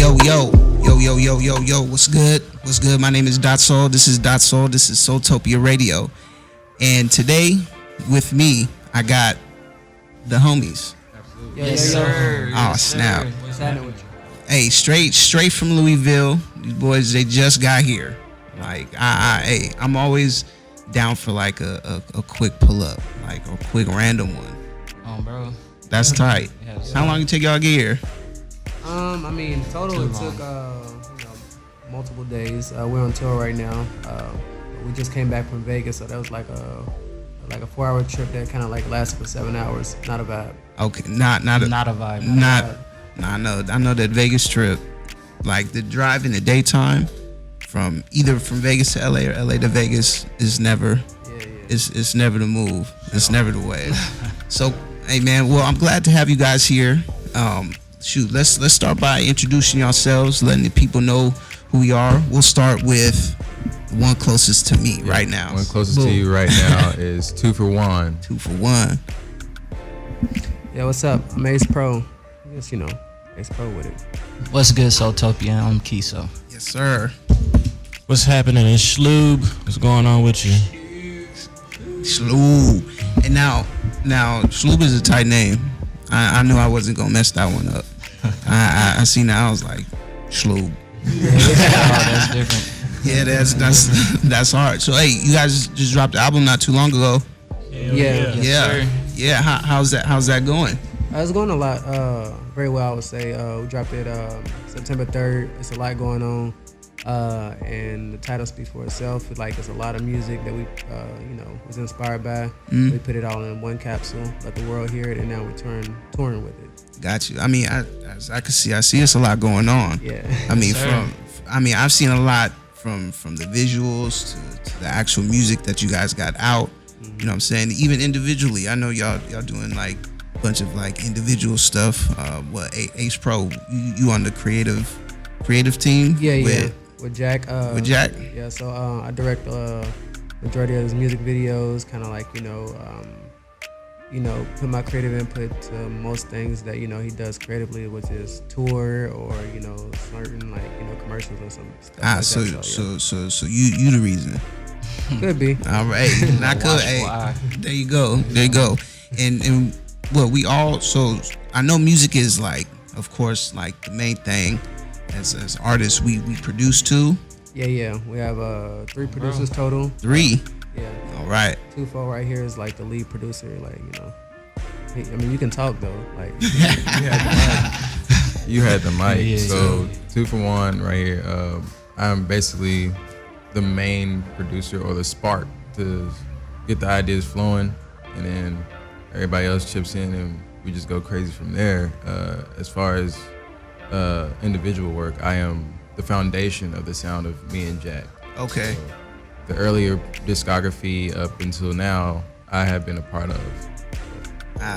Yo, what's good? What's good? My name is DAHT.SOUL. This is DAHT.SOUL. This is SouLTopiA Radio. And today, with me, I got the homies. Yes, sir. Oh, snap. What's happening with you? Hey, straight from Louisville. These boys, they just got here. Like, I'm always down for like a quick pull up, like a quick random one. Oh, bro. That's tight. Yes. How long it take y'all to get here? I mean, total it took multiple days. We're on tour right now. We just came back from Vegas, so that was like a 4-hour trip that kind of like lasted for 7 hours. Not a vibe. Okay, not a vibe. I know that Vegas trip, like the drive in the daytime, from Vegas to LA or LA to Vegas is never, it's never the move. It's never the way. So, hey man, well I'm glad to have you guys here. Let's start by introducing yourselves, letting the people know who we are. We'll start with the one closest to me right now. One closest to you right now is 2 for 1. 2 for 1. Yeah, what's up? I'm Ace Pro. I guess you know, Ace Pro with it. What's good, SouLTopiA? I'm Kiso. Yes, sir. What's happening? It's Shloob. What's going on with you? Shloob. And now Shloob is a tight name. I knew I wasn't gonna mess that one up. I seen that. I was like, Shloob. That's different. Yeah, that's hard. So hey, you guys just dropped the album not too long ago. Yeah. How's that going? It's going a lot, very well, I would say. We dropped it September 3rd. It's a lot going on, and the title speaks for itself. It's a lot of music that we, was inspired by. We put it all in one capsule, let the world hear it, and now we're touring with it. Got you. I mean, as I can see, it's a lot going on. Yeah. I mean, I've seen a lot from the visuals to the actual music that you guys got out. You know what I'm saying? Even individually, I know y'all doing like a bunch of like individual stuff. Ace Pro, you on the creative team? With Jack. With Jack? Yeah. So I direct majority of his music videos. Kind of like put my creative input to most things that he does creatively, which is tour or certain commercials or some stuff. So you the reason. Could be. All right. Not could. Hey, there you go. And well, we all, so I know music is like, of course, like the main thing. As artists, we produce too. Yeah. We have 3 producers total. 3. Yeah. All right. 2 for right here is like the lead producer. I mean, you can talk though. Like You had the mic. Yeah, so 2 for 1 right here. I'm basically the main producer or the spark to get the ideas flowing, and then everybody else chips in and we just go crazy from there. As far as individual work, I am the foundation of the sound of me and Jack. Okay. So the earlier discography up until now, I have been a part of.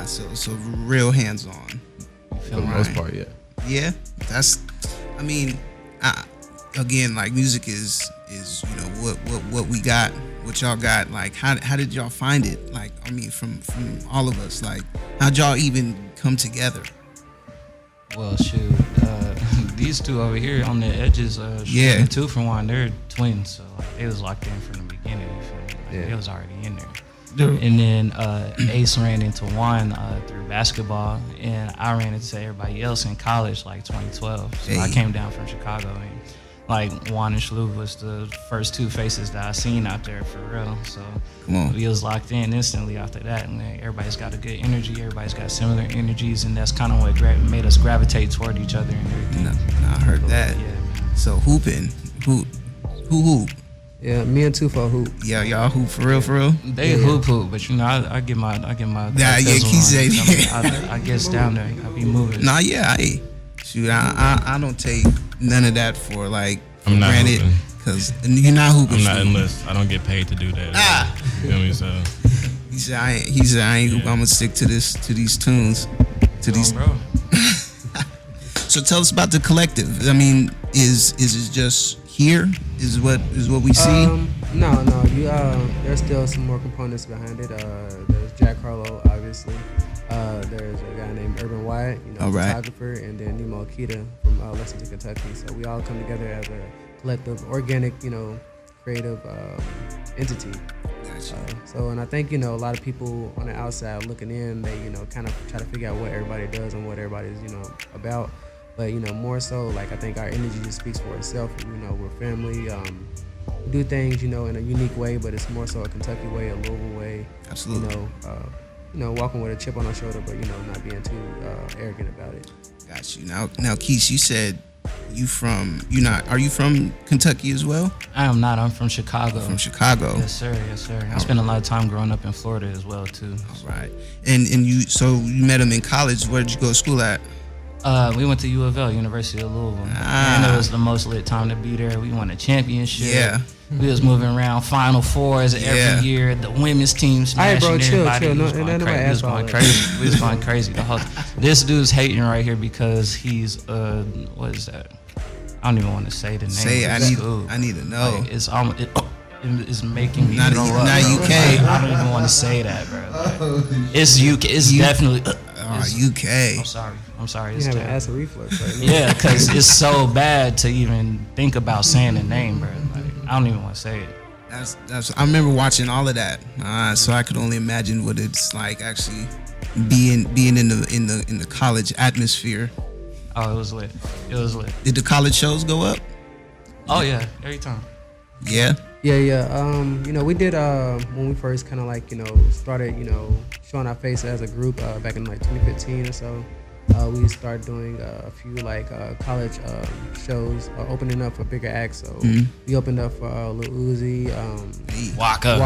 So real hands-on. For the most part, yeah. Yeah, I mean, again, like music is what we got, what y'all got. Like, how did y'all find it? Like, I mean, from all of us, like, how'd y'all even come together? Well, shoot, these two over here on the edges, and 2 for 1, they're twins, so like, they was locked in from the beginning. You feel me? Like, they was already in there. And then Ace ran into Juan through basketball, and I ran into everybody else in college, like 2012. So I came down from Chicago, and like Juan and Shloob was the first 2 faces that I seen out there for real. So we was locked in instantly after that, and everybody's got a good energy. Everybody's got similar energies, and that's kind of what made us gravitate toward each other and everything. I heard that. Yeah, man. So hooping, who hoop? Yeah, me and 2 for hoop. Yeah, y'all hoop for real. They hoop, but I get my. I guess down there. I be moving. Nah, yeah, I don't take none of that for like I'm not granted, because you're not hooping. I'm not unless I don't get paid to do that. You feel me? So he said I ain't hoop. I'm gonna stick to these tunes, these. Bro. So tell us about the collective. I mean, is it just here? Is what we see? No. There's still some more components behind it. There's Jack Harlow, obviously. There's a guy named Urban Wyatt, All right. photographer, and then Nemo Akita from Lexington, Kentucky. So we all come together as a collective, organic, creative entity. So, and I think, a lot of people on the outside looking in, they, kind of try to figure out what everybody does and what everybody's, about. But, more so, like, I think our energy just speaks for itself. We're family. We do things, in a unique way, but it's more so a Kentucky way, a Louisville way. Absolutely. Walking with a chip on our shoulder, but, not being too arrogant about it. Got you. Now, Keith, you said are you from Kentucky as well? I am not. I'm from Chicago. From Chicago. Yes, sir. I spent a lot of time growing up in Florida as well, too. All right. And so you met him in college. Where did you go to school at? We went to U of L, University of Louisville. And it was the most lit time to be there. We won a championship. Yeah. We was moving around Final Fours every year. The women's team smashing everybody. Chill. We was going crazy. We was going crazy. This dude's hating right here because he's what is that? I don't even want to say the name. Say it. I need to know. Like, it's making me not throw up. Not bro. UK. Like, I don't even want to say that, bro. Like, it's UK. It's definitely. UK. I'm sorry. You It's have an terrible. acid reflux right now. Yeah, because it's so bad to even think about saying the name, bro. Like, I don't even want to say it. That's. I remember watching all of that, so I could only imagine what it's like actually being in the college atmosphere. Oh, it was lit. Did the college shows go up? Oh yeah, every time. Yeah. Yeah. We did when we first kind of like started showing our face as a group back in like 2015 or so. We started doing a few like college shows, opening up for bigger acts. So we opened up for Lil Uzi, Walker.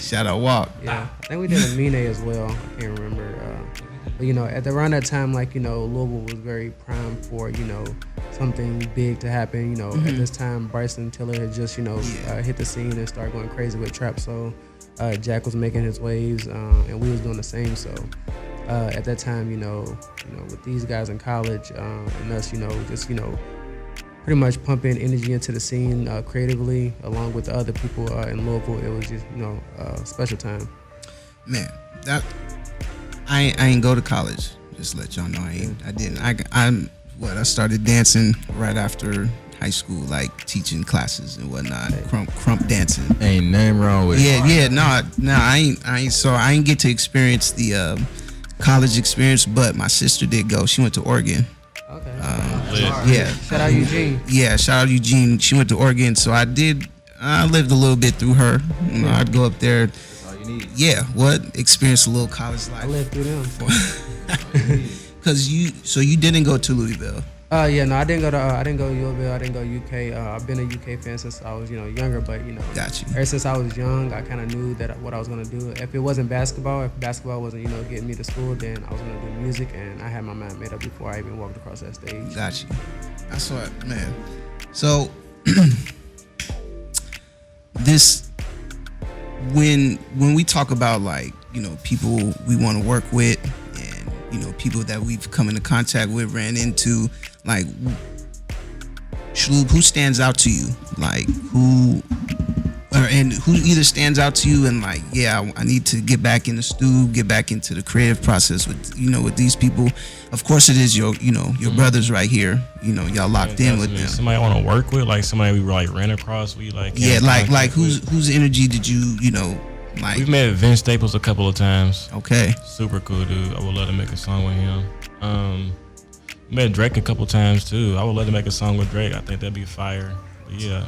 Shout out Walk. Yeah, I think we did Amine as well. I can't remember. But around that time, like Louisville was very prime for something big to happen. At this time, Bryson Tiller had just hit the scene and started going crazy with trap. So Jack was making his waves, and we was doing the same. So at that time, with these guys in college and us, just pretty much pumping energy into the scene creatively, along with the other people in Louisville, it was just a special time. Man, that. I ain't go to college. Just to let y'all know I didn't. I started dancing right after high school, like teaching classes and whatnot, crump dancing. Ain't nothing wrong with it. Yeah, no, I ain't. So I ain't get to experience the college experience, but my sister did go. She went to Oregon. Okay. Yeah. Shout out Eugene. Yeah, shout out Eugene. She went to Oregon, so I lived a little bit through her. I'd go up there. Yeah, experience a little college life. I lived through them. Cause you didn't go to Louisville. Yeah, no, I didn't go to U of L. I didn't go UK. I've been a UK fan since I was younger, but Got you. ever since I was young, I kind of knew that what I was gonna do. If it wasn't basketball, if basketball wasn't getting me to school, then I was gonna do music, and I had my mind made up before I even walked across that stage. Got you. That's what, man. So this. When we talk about like people we want to work with and people that we've come into contact with, ran into, like Shloop, who stands out to you, like who either stands out to you and like, yeah, I need to get back in the stew, get back into the creative process with with these people. Of course, it is your brothers right here. Y'all locked in with them. Somebody I want to work with, like somebody we like ran across. We like like whose energy did you like? We've met Vince Staples a couple of times. Okay, super cool dude. I would love to make a song with him. Met Drake a couple times too. I would love to make a song with Drake. I think that'd be fire. But yeah,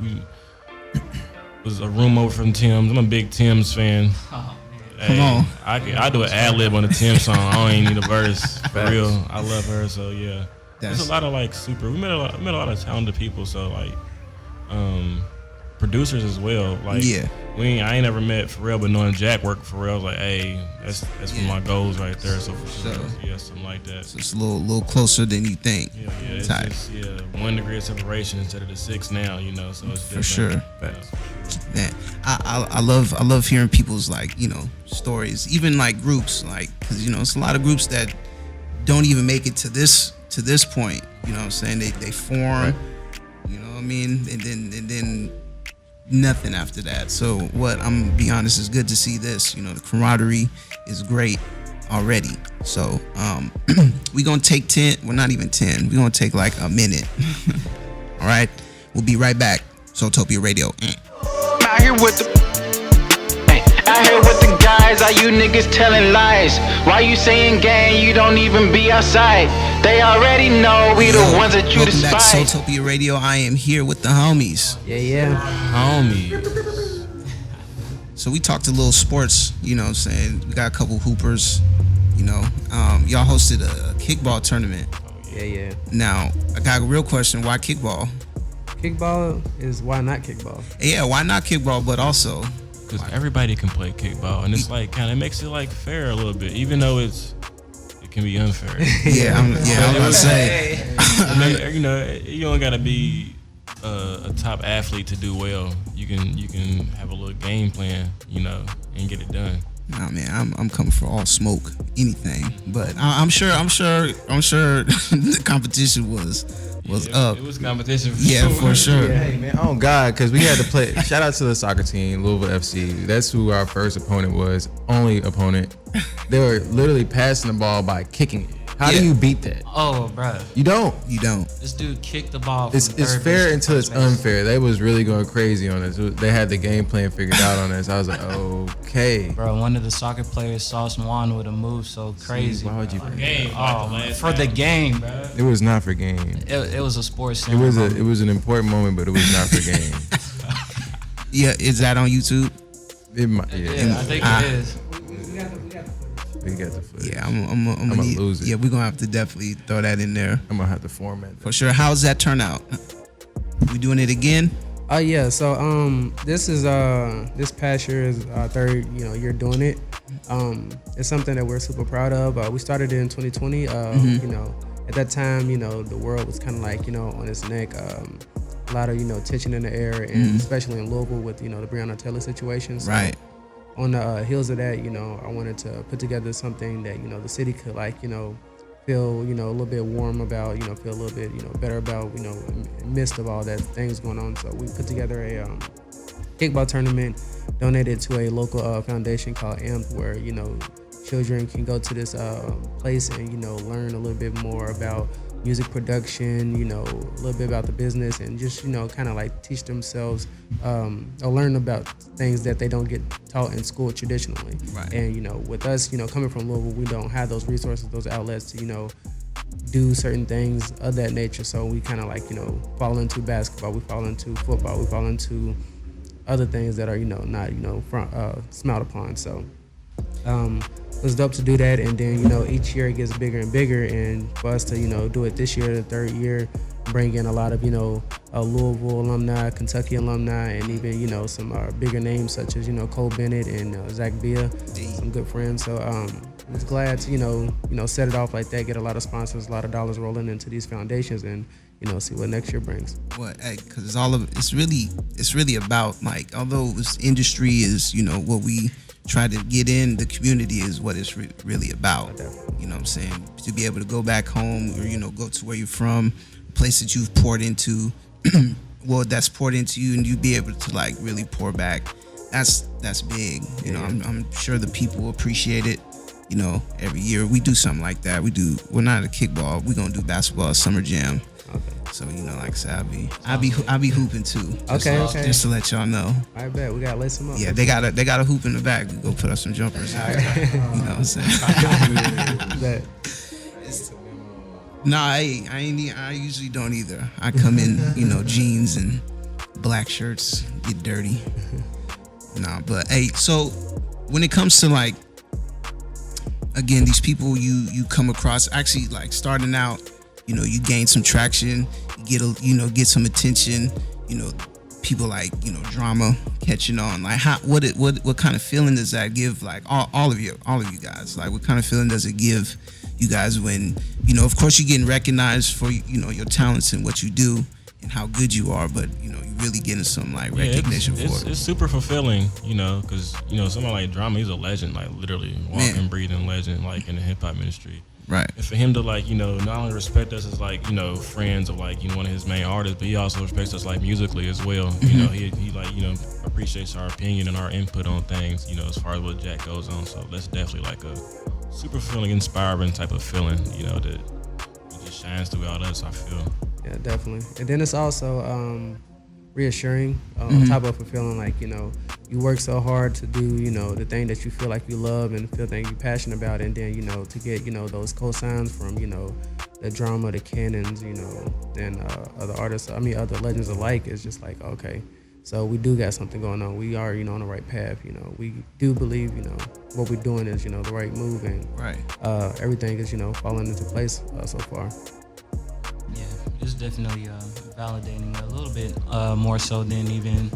we was a room over from Tim's. I'm a big Tim's fan. Come on. I do an ad lib on a Tim song. I don't even need a verse. For real. I love her. So yeah. There's a lot of like we met a lot of talented people. So like producers as well. Like I ain't never met Pharrell, but knowing Jack worked for Pharrell, I was like, hey, that's one of my goals right there. So for sure, yeah, something like that. So it's a little closer than you think. Yeah, it's just 1 degree of separation instead of the 6 now. So it's for sure. Man, I love hearing people's like stories, even like groups, like because it's a lot of groups that don't even make it to this point. You know what I'm saying? They form. Right. You know what I mean? And then nothing after that. So what I'm gonna be honest, is good to see this. You know, the camaraderie is great already. So we gonna take 10. Well, not even 10. We gonna take like a minute. All right, we'll be right back. SouLTopiA Radio. Out here with the out here with the guys, are you niggas telling lies? Why you saying gang, you don't even be outside? They already know we the ones that you despise. Back to despise. SouLTopiA Radio. I am here with the homies. Yeah. Homies. So we talked a little sports, you know what I'm saying? We got a couple hoopers, you know. Y'all hosted a kickball tournament. Yeah. Now, I got a real question. Why kickball? Kickball is why not kickball? Yeah, why not kickball, but also... Because everybody can play kickball, and it's like kind of makes it like fair a little bit, even though it can be unfair. I'm gonna say. I mean, you know, you don't gotta be a top athlete to do well. You can have a little game plan, you know, and get it done. Nah, man, I'm coming for all smoke, anything. But I'm sure the competition was up. It was competition. For sure. Hey man, oh God, because we had to play. Shout out to the soccer team, Louisville FC. That's who our first opponent was. Only opponent. They were literally passing the ball by kicking it. How do you beat that? Oh, bro. You don't. This dude kicked the ball. From It's fair until it's unfair. They was really going crazy on us. They had the game plan figured out on us. I was like, okay. Bro, one of the soccer players saw someone with a move so crazy. Why would you bring Game. for the game, bro. It was not for game. It was a sports It center. was an important moment, but it was not for game. Yeah, is that on YouTube? It might, Yeah, I think it is. We got the footage. Yeah, I'm gonna lose it. Yeah, we're gonna have to definitely throw that in there I'm gonna have to format that. for sure. How's that turn out? We doing it again? Yeah. So this is this past year is our third year doing it. It's something that we're super proud of. We started it in 2020. You know, at that time, the world was kind of like on its neck. A lot of tension in the air, and especially in Louisville with the Breonna Taylor situation. So Right. on the heels of that, I wanted to put together something that the city could feel a little bit warm about, feel a little bit better about, in the midst of all that things going on. So we put together a kickball tournament, donated to a local foundation called AMP, where children can go to this place and learn a little bit more about music production, a little bit about the business, and just kind of like teach themselves or learn about things that they don't get taught in school traditionally. Right. And with us coming from Louisville, we don't have those resources, those outlets to do certain things of that nature. So we kind of fall into basketball, we fall into football, we fall into other things that are not smiled upon. So it was dope to do that, and then each year it gets bigger and bigger, and for us to do it this year, the third year, bring in a lot of Louisville alumni, Kentucky alumni, and even some bigger names such as Cole Bennett and Zach Bia, some good friends. So I was glad to set it off like that, get a lot of sponsors, a lot of dollars rolling into these foundations, and see what next year brings. Because it's really about, like, although this industry is what we try to get in, the community is what it's really about. You know what I'm saying? To be able to go back home, or go to where you're from, a place that you've poured into, well, that's poured into you, and you be able to like really pour back. That's big. I'm sure the people appreciate it. Every year we do something like that. We're not a kickball. We're gonna do basketball summer jam. Okay. So like I said, I'll be hooping too. Okay. Just to let y'all know. I bet we gotta lace them up. Yeah, they got a hoop in the back. We go put up some jumpers. You know what I'm saying? Bet. No, I usually don't either. I come in, jeans and black shirts, get dirty. Nah, but hey, so when it comes to like, again, these people you come across, actually like starting out, you gain some traction, you get some attention, people like, drama catching on. Like what kind of feeling does that give, like all of you guys? Like what kind of feeling does it give you guys when, of course you're getting recognized for, your talents and what you do and how good you are, but you're really getting some like recognition for it. It's super fulfilling, because someone like Drama, he's a legend, like literally walking, breathing legend, like in the hip hop industry. Right. And for him to like, not only respect us as like, friends of like, one of his main artists, but he also respects us like musically as well. He like, appreciates our opinion and our input on things, as far as what Jack goes on. So that's definitely like a super feeling, inspiring type of feeling, that it just shines throughout us, I feel. Yeah, definitely. And then it's also reassuring on top of feeling like, you work so hard to do, the thing that you feel like you love and feel that you're passionate about. And then, to get, those cosigns from, the drama, the canons, and other artists, other legends alike, is just like, okay, so we do got something going on. We are, on the right path. We do believe, what we're doing is, the right move, and everything is, falling into place so far. Yeah, it's definitely validating a little bit more so than even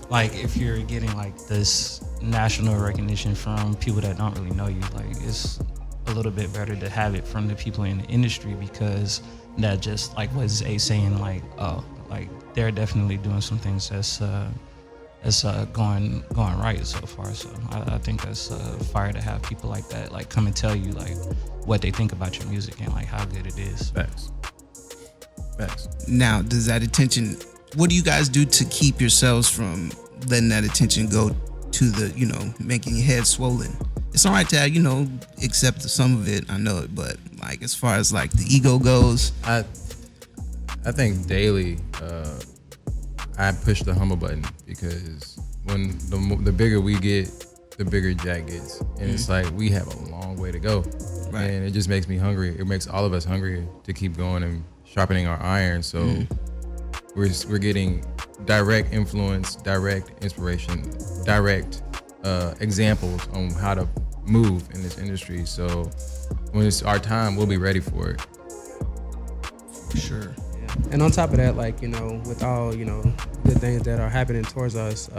like if you're getting like this national recognition from people that don't really know you. Like it's a little bit better to have it from the people in the industry, because that just like what Zay saying, like, oh, like they're definitely doing some things that's going right so far. So I think that's fire to have people like that like come and tell you like what they think about your music and like how good it is. Facts. Now, does that attention, what do you guys do to keep yourselves from letting that attention go to the, making your head swollen? It's all right to, accept some of it, I know it, but like as far as like the ego goes, I think daily I push the humble button, because when the bigger we get, the bigger Jack gets, and it's like we have a long way to go, and it just makes me hungry. It makes all of us hungry to keep going and sharpening our iron. So we're getting direct influence, direct inspiration, direct examples on how to move in this industry. So when it's our time, we'll be ready for it. for sure. Yeah. And on top of that, like, with all, good things that are happening towards us,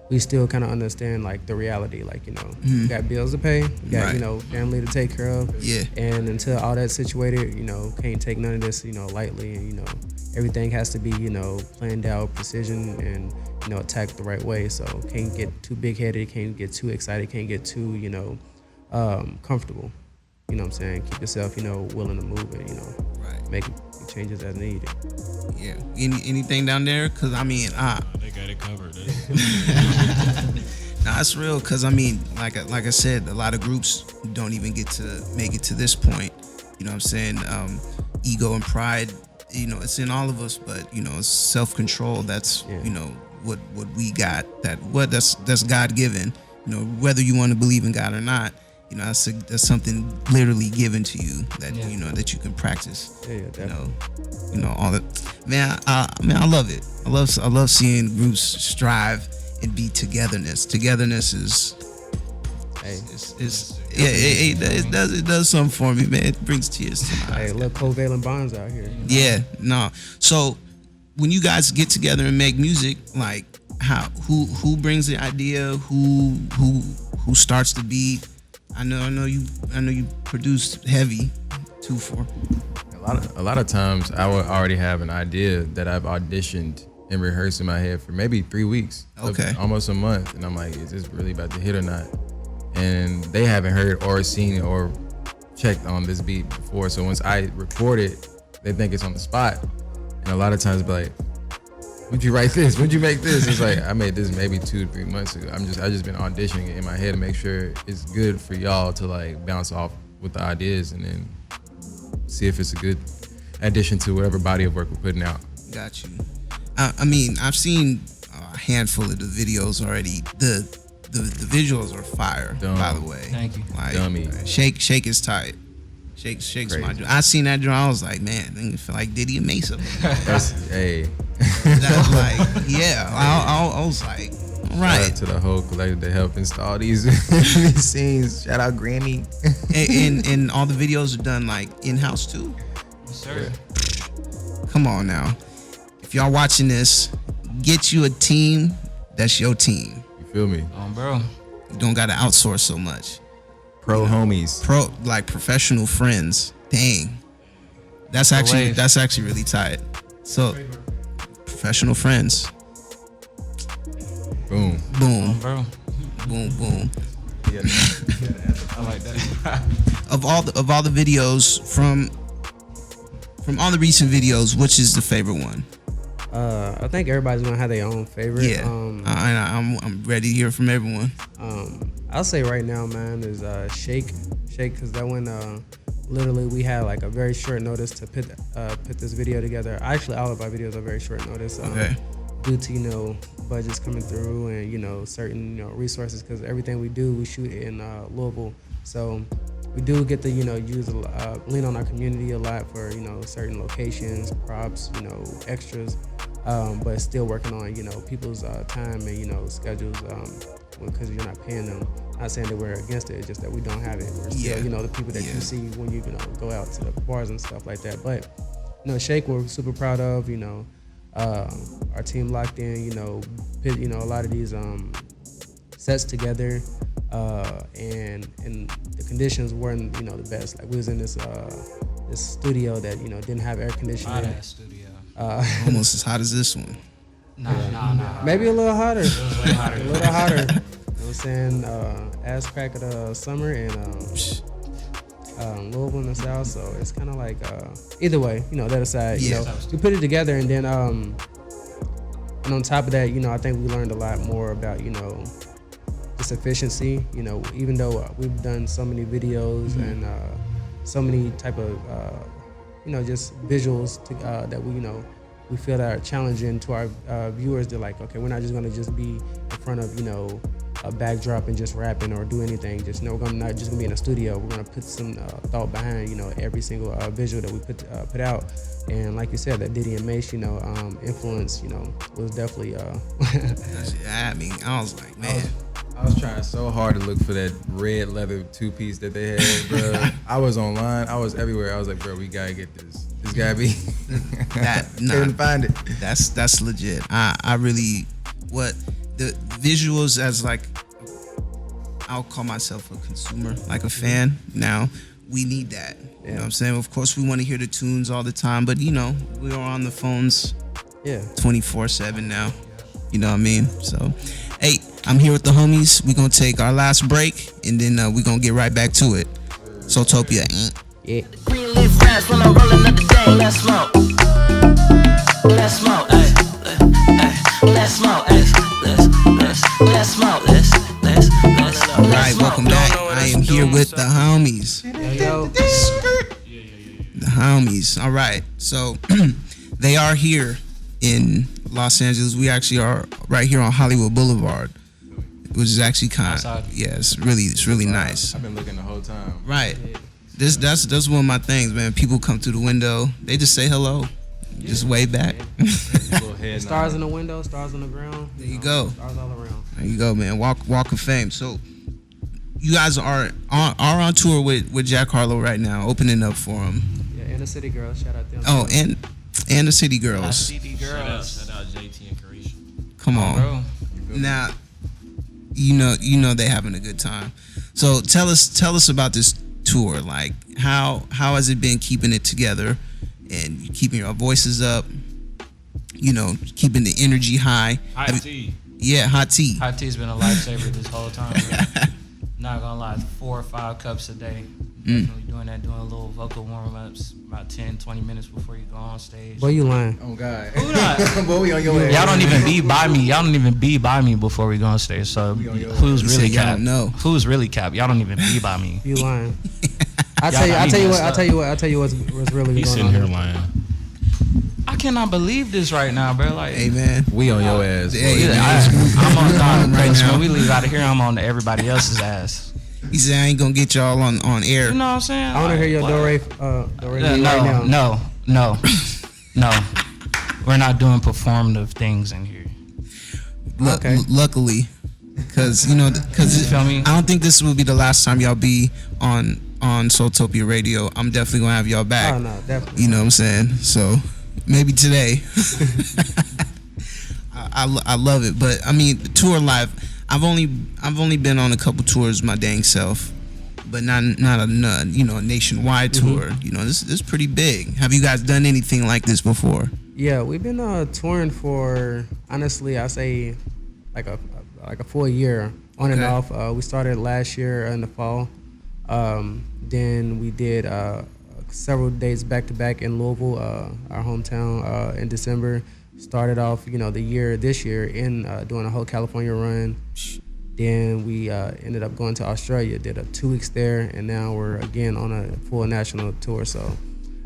we still kind of understand like the reality, like, we got bills to pay, we got, family to take care of. Yeah. And until all that's situated, can't take none of this, lightly. And, everything has to be, planned out, precision, and, attacked the right way. So can't get too big headed, can't get too excited, can't get too, comfortable. You know what I'm saying? Keep yourself, willing to move and, make changes as needed. Yeah. Anything down there? Cause I mean, they got it covered. nah, it's real. Cause I mean, like I said, a lot of groups don't even get to make it to this point. You know what I'm saying? Ego and pride, it's in all of us, but it's self-control. That's what we got. That's God given. Whether you want to believe in God or not. That's something literally given to you that that you can practice. Yeah, definitely. All that. Man, I love it. I love seeing groups strive and be togetherness. Togetherness is, it does something for me, man. It brings tears to my eyes. Hey, look, covalent bonds out here. Yeah, no. So when you guys get together and make music, like who brings the idea? Who starts the beat? I know you produced heavy 2-4. A lot of times I would already have an idea that I've auditioned and rehearsed in my head for maybe 3 weeks, almost a month, and I'm like, is this really about to hit or not? And they haven't heard or seen or checked on this beat before, so once I record it, they think it's on the spot, and a lot of times be like, when'd you write this? When'd you make this? It's like, I made this maybe 2-3 months ago. I just been auditioning it in my head to make sure it's good for y'all to like bounce off with the ideas and then see if it's a good addition to whatever body of work we're putting out. Got you. I mean, I've seen a handful of the videos already. The visuals are fire, by the way. Thank you. Like, Dummy. Shake is tight. Shake's my joint. I seen that joint. I was like, man, I feel like Diddy and Mesa. Hey. That's like, yeah. I was like, all right. Shout out to the whole collective that helped install these these scenes. Shout out Grammy. and all the videos are done like in-house too. Yes, sir. Come on now. If y'all watching this, get you a team that's your team. You feel me? Bro. You don't gotta outsource so much. Pro homies. Professional friends. Dang. That's actually really tight. So professional friends. Boom. Boom. Bro. Boom. I like that. Of all the videos from all the recent videos, which is the favorite one? I think everybody's gonna have their own favorite. Yeah, I'm ready to hear from everyone. I'll say right now, man, is Shake, because that one literally we had like a very short notice to put this video together. Actually, all of our videos are very short notice. Okay. Due to budgets coming through and certain resources, because everything we do we shoot in Louisville, so we do get to use lean on our community a lot for certain locations, props, extras, but still working on people's time and schedules, because you're not paying them. Not saying that we're against it, it's just that we don't have it. We're still the people that you see when you go out to the bars and stuff like that. But Shake, we're super proud of. Our team locked in. Put a lot of these sets together, and the conditions weren't the best. Like we was in this studio that didn't have air conditioning. Hot ass studio. Almost as hot as this one. Nah. Maybe a little hotter. A little hotter. You know what I'm saying? Ass crack of the summer and Louisville in the South, so it's kind of like either way, that aside, we put it together, and then and on top of that, I think we learned a lot more about just efficiency. Even though we've done so many videos and so many type of just visuals that we feel that are challenging to our viewers. They're like, okay, we're not just gonna just be in front of a backdrop and just rapping or do anything. Just we're not just gonna be in a studio. We're gonna put some thought behind every single visual that we put out. And like you said, that Diddy and Mace influence was definitely I mean, I was like, man, I was trying so hard to look for that red leather two-piece that they had, bro. I was online, I was everywhere. I was like, bro, we gotta get this. This gotta be. Couldn't find it. That's legit. I really, what the visuals, as like, I'll call myself a consumer, like a fan. Now we need that. You know what I'm saying? Of course, we want to hear the tunes all the time, but we are on the phones 24/7 now. You know what I mean? So, hey, I'm here with the homies. We're going to take our last break, and then we're going to get right back to it. SouLTopiA. Yeah. Green leaf grass when I'm rolling up the day. Let's smoke. Let's smoke. Let's smoke. Let's smoke. Let's All right, welcome back. I am here with the homies. Yo. The homies. All right. So they are here in Los Angeles. We actually are right here on Hollywood Boulevard, which is actually kind of, it's really nice. I've been looking the whole time. Right. That's one of my things, man. People come through the window, they just say hello, just wave back. Stars in the window, stars on the ground. There you go. Stars all around. There you go, man. Walk of Fame. So you guys are on tour with Jack Harlow right now, opening up for him. Yeah, and the City Girls. Shout out them. Oh, and the City Girls. City Girls. Shout out JT and Carisha. Come on, bro. Now, you know they having a good time. So tell us about this tour. Like, how has it been keeping it together and keeping your voices up? Keeping the energy high. Hot tea. Yeah, hot tea. Hot tea's been a lifesaver this whole time. Not gonna lie, 4 or 5 cups a day. Definitely doing a little vocal warm-ups about 10-20 minutes before you go on stage. Boy, you lying. Oh God. Who not? Boy, we on your ass. Y'all don't even be by me. Y'all don't even be by me before we go on stage. So who's You really said y'all cap? don't know. Who's really cap? Y'all don't even be by me. You lying. I'll Y'all tell you messed what's really He's going sitting on. here lying. I cannot believe this right now, bro. Like, Hey, man. We on your ass. Hey, boy. man. I'm on God Right grace. now. When we leave out of here, I'm on everybody else's ass. He said, I ain't gonna get y'all on air. You know what I'm saying? I want to hear your Like, do-re right now. No. We're not doing performative things in here. Okay. Luckily, because You feel me? I don't think this will be the last time y'all be on SouLTopiA Radio. I'm definitely gonna have y'all back. Oh, no, definitely. You know what I'm saying? So maybe today. I love it, but I mean, the tour life. I've only been on a couple tours my dang self, but not a nationwide tour. This is pretty big. Have you guys done anything like this before? Yeah, we've been touring for, honestly, I say like a full year. on and off. We started last year in the fall. Then we did several dates back to back in Louisville, our hometown, in December. Started off, this year in doing a whole California run. Then we ended up going to Australia, did 2 weeks there, and now we're again on a full national tour. So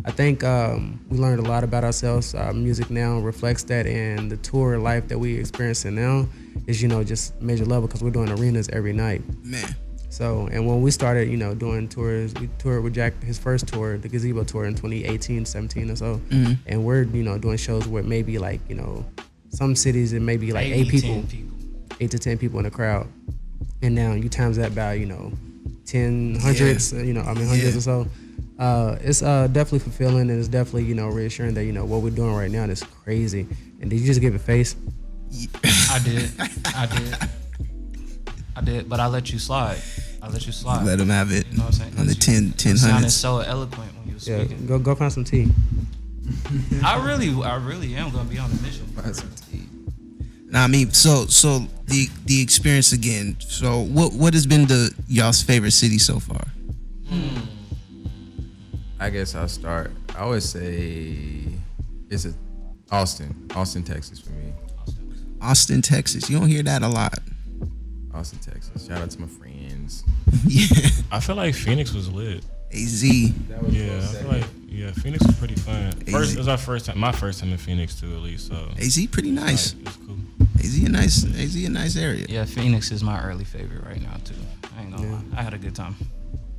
I think we learned a lot about ourselves. Our music now reflects that, and the tour life that we experiencing now is, just major level because we're doing arenas every night. Man. So, and when we started, doing tours, we toured with Jack, his first tour, the Gazebo tour in 2018, 17 or so. Mm-hmm. And we're, doing shows where maybe like, some cities it may be like 8 people. 8 to 10 people in the crowd. And now you times that by, 10, hundreds, hundreds or so. It's definitely fulfilling, and it's definitely, reassuring that, what we're doing right now is crazy. And did you just give it face? I did, but I let you slide. Let him have it. You know what I'm saying? On the 10 You sounded hundreds. so eloquent when you were speaking. Go find some tea. I really am gonna be on a mission. Find some tea. Now, I mean, so the experience again. So what has been y'all's favorite city so far? I guess I'll start. I always say it's Austin, Texas for me. Austin, Texas. You don't hear that a lot. Austin, Texas. Shout out to my friends. Yeah. I feel like Phoenix was lit. AZ. Yeah, I feel like Phoenix was pretty fun. It was my first time in Phoenix too, at least. So AZ pretty nice. It was cool. AZ a nice area. Yeah, Phoenix is my early favorite right now too. I ain't gonna lie. I had a good time.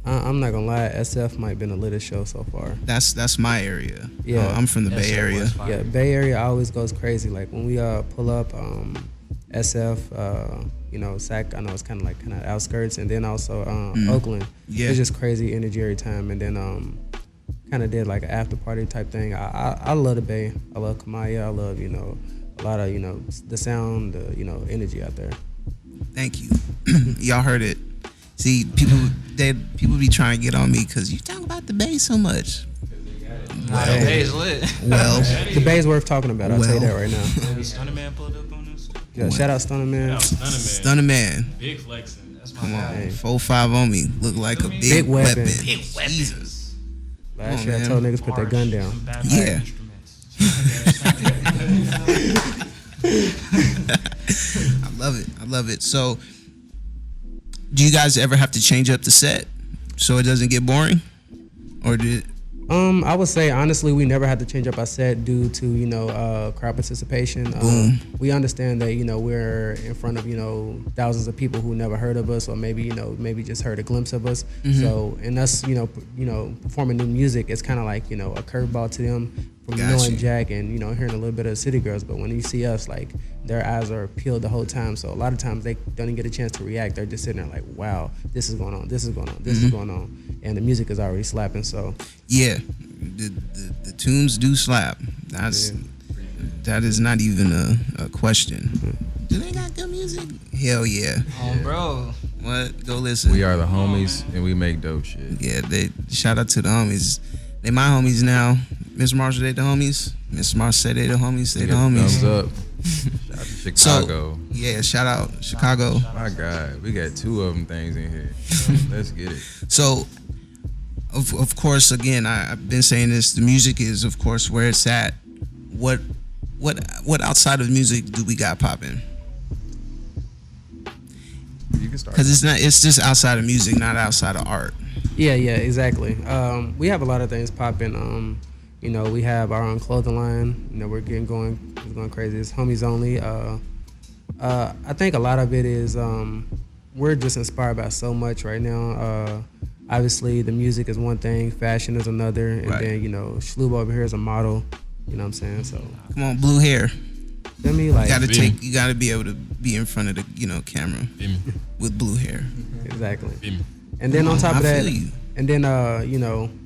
I'm not gonna lie, SF might have been the littest show so far. That's my area. Yeah. I'm from the Bay Area. Yeah, Bay Area always goes crazy. Like when we pull up, SF, SAC, I know it's kind of outskirts, and then also Oakland. Yeah. It's just crazy energy every time. And then kind of did like an after party type thing. I love the Bay. I love Kamaya. I love a lot of the sound, the energy out there. Thank you. Y'all heard it. See, people be trying to get on me because you talk about the Bay so much. Nah, the Bay's lit. Well, The Bay's worth talking about. I'll tell you that right now. Maybe Stunner Man pulled up on us. Yeah, shout out Stunner Man. Stunner Man. Big flexing. That's my Come on, guy. 4-5 on me. Look like a Big big weapon. weapon. Big weapons. Jesus. Last Come year on, I told man. niggas put their gun down. Some bad Yeah. instruments. I love it. So, do you guys ever have to change up the set so it doesn't get boring, or did? I would say honestly, we never had to change up our set due to crowd participation. We understand that we're in front of thousands of people who never heard of us, or maybe just heard a glimpse of us. So, and us performing new music, it's kind of like a curveball to them from knowing Jack and hearing a little bit of City Girls. But when you see us, like their eyes are peeled the whole time. So a lot of times they don't even get a chance to react. They're just sitting there like, wow, this is going on, this is going on, this is going on, and the music is already slapping. So Yeah, the tunes do slap. That is not even a question. Do they got good music? Hell yeah. Oh, bro. What? Go listen. We are the homies, and we make dope shit. Yeah, shout out to the homies. They my homies now. Miss Marshall, they the homies. Miss Marsh said they the homies. They the homies. Thumbs up. Shout out to Chicago. So, yeah, shout out Chicago. My God, we got 2 of them things in here. Let's get it. So, of course, again, I've been saying this. The music is, of course, where it's at. What outside of music do we got popping? You can start. Because it's just outside of music, not outside of art. yeah, exactly. We have a lot of things popping. We have our own clothing line. We're it's going crazy. It's homies only. I think a lot of it is we're just inspired by so much right now. Obviously, the music is one thing, fashion is another, and Right. then Shloob over here is a model. You know what I'm saying? So, Come on, blue hair. feel me? Like You gotta be able to be in front of the camera Feel me? with blue hair. exactly. Feel me? And then on top of I that, feel you. and then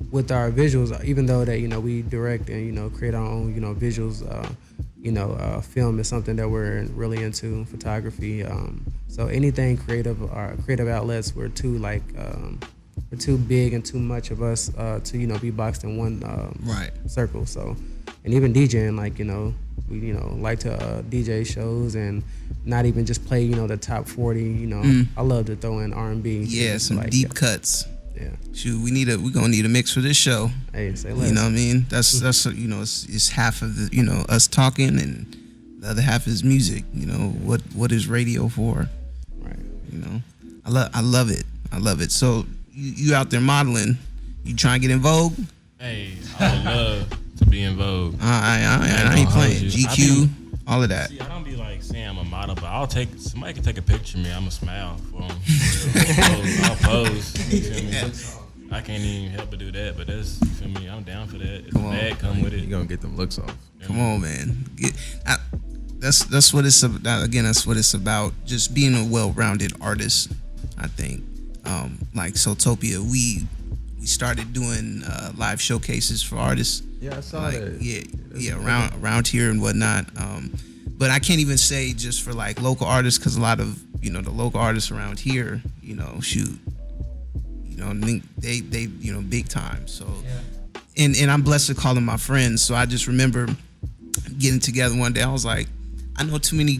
with our visuals, even though that we direct and create our own visuals, film is something that we're really into, photography. So anything creative, our creative outlets, we're too big and too much of us to be boxed in one Right. circle. So, and even DJing, We like to DJ shows and not even just play the top 40. I love to throw in R&B. Yeah, some deep cuts. Yeah. Shoot, we're gonna need a mix for this show. Hey, say less. You know what I mean? That's it's half of the us talking and the other half is music. What is radio for? Right. I love it. I love it. So you out there modeling? You trying to get in Vogue? Hey, I would love to be in Vogue. I ain't playing. GQ, all of that. See, I don't be like saying I'm a model, but somebody can take a picture of me. I'ma smile for them. I'll pose. You feel me? Yeah. I can't even help but do that, but that's, you feel me? I'm down for that. If the bag come with it, You gonna get them looks off. Come on, man. That's what it's about. Again, that's what it's about. Just being a well-rounded artist. I think, like SouLTopiA, we started doing live showcases for artists. Yeah, I saw that. Yeah, around here and whatnot. But I can't even say just for like local artists, because a lot of the local artists around here, shoot, they big time. So, and I'm blessed to call them my friends. So I just remember getting together one day. I was like, I know too many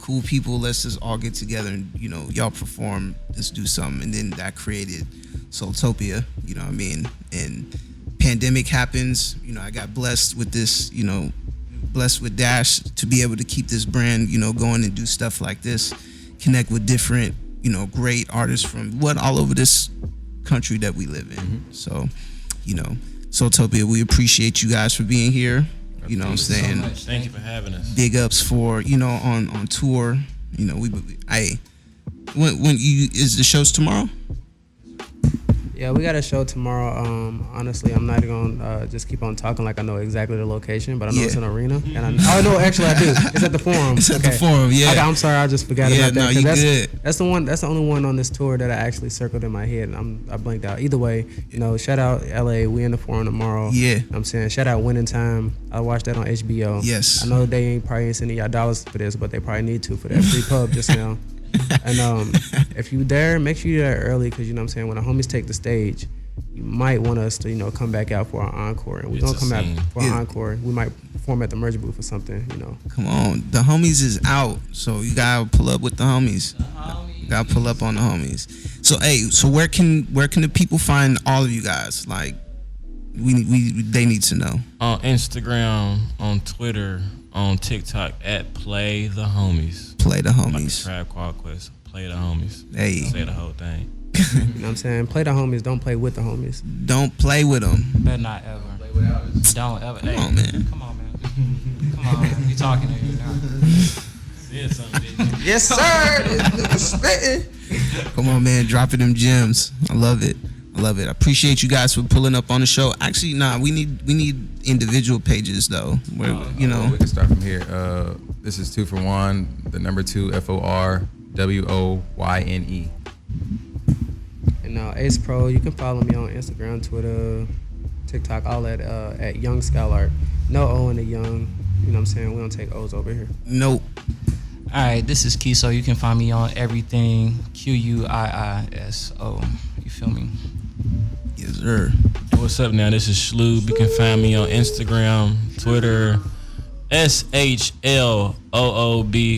cool people. Let's just all get together and y'all perform. Let's do something. And then that created SouLTopiA. You know what I mean? And pandemic happens. I got blessed with this. Blessed with Dash to be able to keep this brand going and do stuff like this. Connect with different great artists from all over this country that we live in. Mm-hmm. So SouLTopiA, we appreciate you guys for being here. You know what I'm saying? So much. Thank you for having us. Big ups for on tour. When is the shows tomorrow? Yeah, we got a show tomorrow. Honestly, I'm not gonna just keep on talking like I know exactly the location, but I know it's an arena. And no, actually I do. It's at the Forum. It's at the Forum. Yeah. Okay, I'm sorry, I just forgot about that. No, you good. That's the one. That's the only one on this tour that I actually circled in my head, and I blanked out. Either way, shout out LA. We in the Forum tomorrow. Yeah. I'm saying shout out Winning Time. I watched that on HBO. Yes. I know they probably ain't sending y'all dollars for this, but they probably need to for that free pub just now. And if you there, make sure you're there early, because when the homies take the stage, you might want us to come back out for our encore, and we're gonna come out for our encore. We might perform at the merge booth or something. Come on, the homies is out, so you gotta pull up with the homies. You gotta pull up on the homies. So so where can the people find all of you guys? Like they need to know. On Instagram, on Twitter, on TikTok at Play the Homies. Play the Homies. Like a Tribe Called Quest. Play the Homies. Hey. Say the whole thing. You know what I'm saying? Play the homies. Don't play with the homies. Don't play with them. Better not ever. Play without us. Don't ever. Come on, man. Come on, man. Come on, man. You talking to you now? Said something, didn't you? Yes, sir. Spitting. Come on, man. Dropping them gems. I love it. I appreciate you guys for pulling up on the show. Actually, we need individual pages though. Where we can start from here. This is 2 for 1. The number 2 FORWOYNE. And Ace Pro, you can follow me on Instagram, Twitter, TikTok, all that at Young Skylart. No O in the Young. You know what I'm saying? We don't take O's over here. Nope. All right, this is Kiso. You can find me on everything. QUIISO. You feel me? Yes, sir. What's up now? This is Shloob. You can find me on Instagram, Twitter, SHLOOB,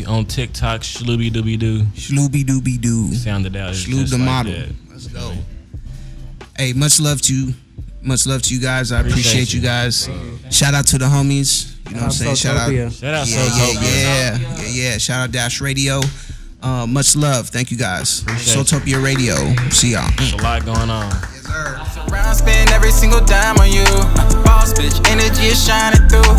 on TikTok, Shlooby Dooby Doo. Shlooby Dooby Doo. Sounded out. Shloob the model. That. Let's go. Hey, much love to you. Much love to you guys. I appreciate you guys. Shout out to the homies. You know what I'm saying? Shout out SouLTopiA. Yeah. Shout out Dash Radio. Much love. Thank you guys. SouLTopiA Radio. See y'all. There's a lot going on. Yes, sir. Spend every single dime on you. Boss bitch, energy is shining through.